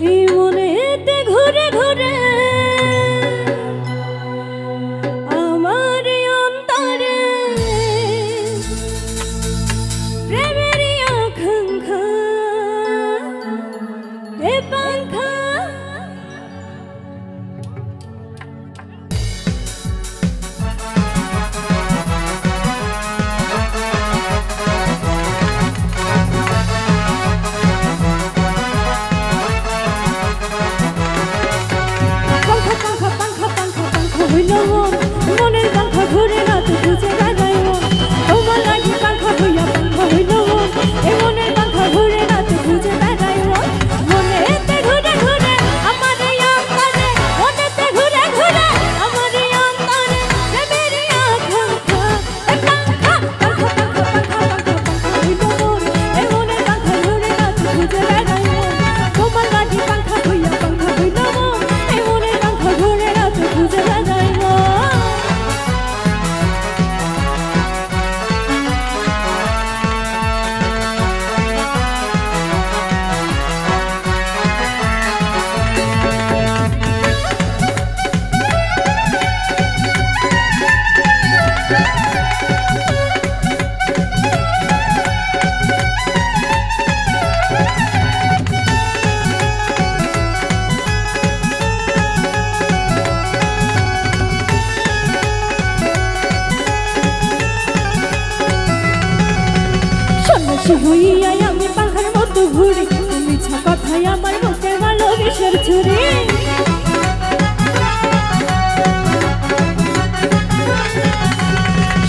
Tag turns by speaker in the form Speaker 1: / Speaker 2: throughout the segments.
Speaker 1: এই মনেতে ঘুরে ঘুরে আমার অন্তরে প্রেমের আকাঙ্ক্ষা এ পাঙ্খা মনের পাঙ্খা ঘুরে রাত খুঁজে বেড়াই মন তোমার লাগি পাঙ্খা হইয়া পাঙ্খা হইল মন এ মনের পাঙ্খা ঘুরে রাত খুঁজে বেড়াই মন মনেতে ঘুরে ঘুরে আমার অন্তরে মনেতে ঘুরে ঘুরে আমার অন্তরে প্রেমের আকাঙ্ক্ষা এ পাঙ্খা পাঙ্খা পাঙ্খা পাঙ্খা পাঙ্খা হইল মন এ মনের পাঙ্খা ঘুরে রাত খুঁজে বেড়াই মন তোমার লাগি পাঙ্খা হইয়া পাঙ্খা হইল মন এ মনের পাঙ্খা ঘুরে রাত খুঁজে বেড়াই মন হইয়াই আমি পাখার মতো ঘুরি মিছা কথাই আমার বুকে ভালোবেসের ছুরি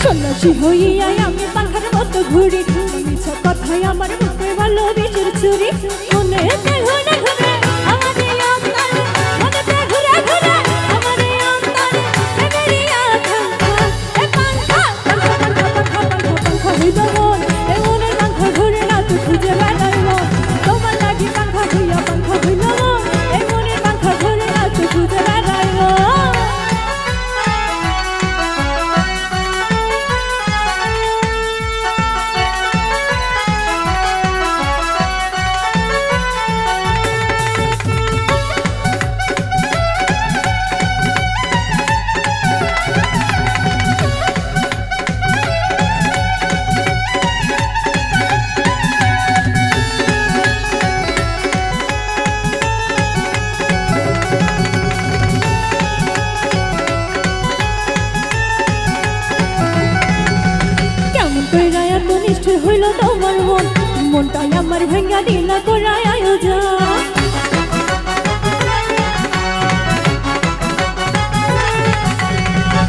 Speaker 1: সন্ন্যাসী হইয়াই আমি পাখার মতো ঘুরি মিছা কথাই আমার বুকে ভালোবেসের ছুরি মনেতে ঘুরে ঘুরে আমার অন্তরে মনেতে ঘুরে ঘুরে আমার অন্তরে প্রেমের আকাঙ্ক্ষা এ পাঙ্খা পাঙ্খা পাঙ্খা পাঙ্খা পাঙ্খা হইল মন এ মনের পাঙ্খা ঘুরে রাত খুঁজে বেড়াই মন তোমার লাগি পাঙ্খা হইয়া পাঙ্খা হইল মন এ মনের পাঙ্খা ঘুরে রাত খুঁজে বেড়াই মন নিষ্ঠুর হইল তোমার মন মনটাই আমার ভেঙ্গা দিলা করাই আয়োজন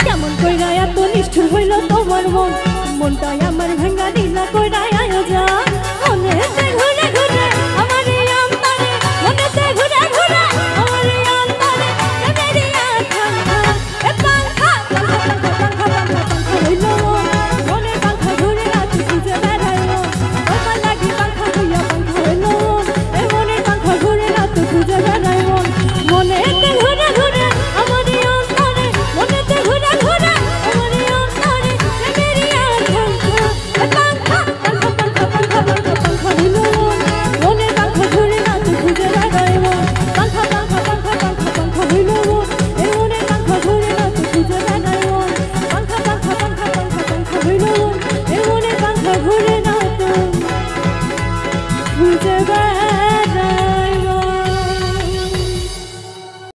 Speaker 1: কেমন কইরা এত নিষ্ঠুর হইল তোমার মন মনটাই আমার ভেঙ্গা দিলা করাই